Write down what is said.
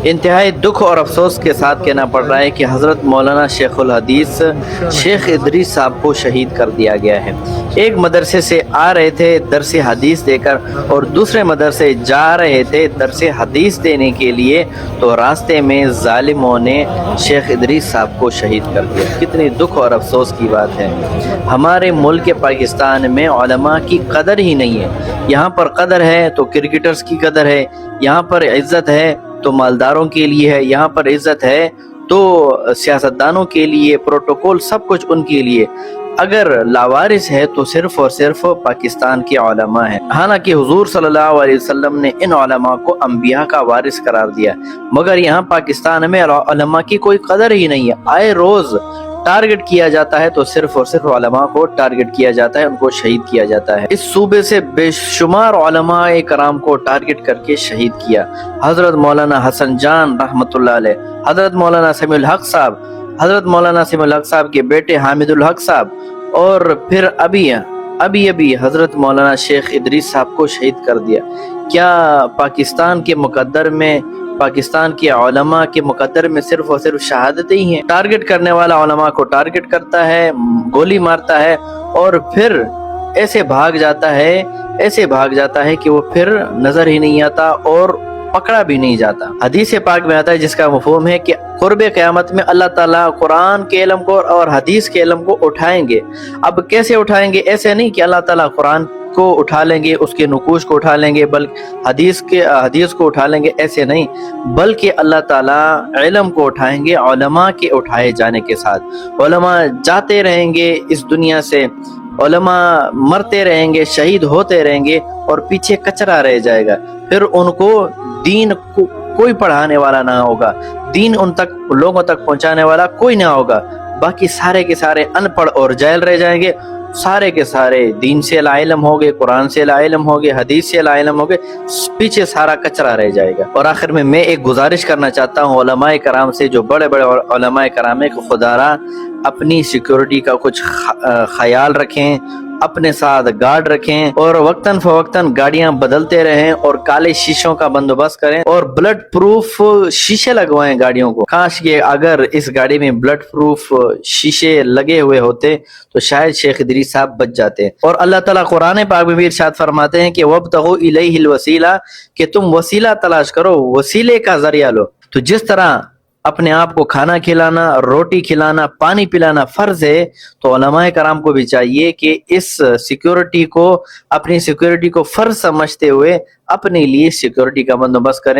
انتہائی دکھ اور افسوس کے ساتھ کہنا پڑ رہا ہے کہ حضرت مولانا شیخ الحدیث شیخ ادریس صاحب کو شہید کر دیا گیا ہے۔ ایک مدرسے سے آ رہے تھے درس حدیث دے کر اور دوسرے مدرسے جا رہے تھے درس حدیث دینے کے لیے، تو راستے میں ظالموں نے شیخ ادریس صاحب کو شہید کر دیا۔ کتنی دکھ اور افسوس کی بات ہے۔ ہمارے ملک پاکستان میں علماء کی قدر ہی نہیں ہے۔ یہاں پر قدر ہے تو کرکٹرز کی قدر ہے، یہاں پر عزت ہے تو مالداروں کے لیے ہے، یہاں پر عزت ہے تو سیاستدانوں کے لیے، پروٹوکول سب کچھ ان کے لیے۔ اگر لاوارث ہے تو صرف اور صرف پاکستان کے علماء ہیں۔ حالانکہ حضور صلی اللہ علیہ وسلم نے ان علماء کو انبیاء کا وارث قرار دیا، مگر یہاں پاکستان میں علماء کی کوئی قدر ہی نہیں ہے۔ آئے روز ٹارگٹ کیا جاتا ہے تو صرف اور صرف علماء کو ٹارگٹ کیا جاتا ہے، ان کو شہید کیا جاتا ہے۔ اس صوبے سے بے شمار علماء کرام کو ٹارگٹ کر کے شہید کیا۔ حضرت مولانا حسن جان رحمۃ اللہ علیہ، حضرت مولانا سمیع الحق صاحب، حضرت مولانا سمیع الحق صاحب کے بیٹے حامد الحق صاحب، اور پھر ابھی حضرت مولانا شیخ ادریس صاحب کو شہید کر دیا۔ کیا پاکستان کے مقدر میں، پاکستان کے علماء کے مقدر میں صرف اور صرف شہادتیں ہی ہیں؟ ٹارگٹ کرنے والا علماء کو ٹارگٹ کرتا ہے، گولی مارتا ہے اور پھر ایسے بھاگ جاتا ہے کہ وہ پھر نظر ہی نہیں آتا اور پکڑا بھی نہیں جاتا۔ حدیث پاک میں آتا ہے جس کا مفہوم ہے کہ قرب قیامت میں اللہ تعالیٰ قرآن کے علم کو اور حدیث کے علم کو اٹھائیں گے۔ اب کیسے اٹھائیں گے؟ ایسے نہیں کہ اللہ تعالیٰ قرآن کو اٹھا لیں گے، اس کے نقوش کو اٹھا لیں گے، بلکہ حدیث کو اٹھا لیں گے، ایسے نہیں، بلکہ اللہ تعالیٰ علم کو اٹھائیں گے علماء کے اٹھائے جانے کے ساتھ۔ علماء جاتے رہیں گے اس دنیا سے، علماء مرتے رہیں گے، شہید ہوتے رہیں گے اور پیچھے کچرا رہ جائے گا۔ پھر ان کو دین کو کوئی پڑھانے والا نہ ہوگا، دین ان تک لوگوں تک پہنچانے والا کوئی نہ ہوگا، باقی سارے کے سارے ان پڑھ اور جاہل رہ جائیں گے۔ سارے کے سارے دین سے لا علم ہو گئے، قرآن سے لا علم ہو گئے، حدیث سے لا علم ہو گئے، پیچھے سارا کچرا رہ جائے گا۔ اور آخر میں ایک گزارش کرنا چاہتا ہوں علماء کرام سے، جو بڑے بڑے علماء کرام ہیں، کہ خدا را اپنی سیکیورٹی کا کچھ خیال رکھیں، اپنے ساتھ گارڈ رکھیں اور وقتاً فوقتاً گاڑیاں بدلتے رہیں اور کالے شیشوں کا بندوبست کریں اور بلڈ پروف شیشے لگوائیں گاڑیوں کو۔ کاش کہ اگر اس گاڑی میں بلڈ پروف شیشے لگے ہوئے ہوتے تو شاید شیخ ادریس صاحب بچ جاتے۔ اور اللہ تعالیٰ قرآن پاک میں بھی ارشاد فرماتے ہیں کہ وَابْتَغُوا إِلَيْهِ الْوَسِيلَةَ، کہ تم وسیلہ تلاش کرو، وسیلے کا ذریعہ لو۔ تو جس طرح اپنے آپ کو کھانا کھلانا، روٹی کھلانا، پانی پلانا فرض ہے، تو علماء کرام کو بھی چاہیے کہ اس سیکیورٹی کو، اپنی سیکیورٹی کو فرض سمجھتے ہوئے اپنے لیے سیکیورٹی کا بندوبست کریں۔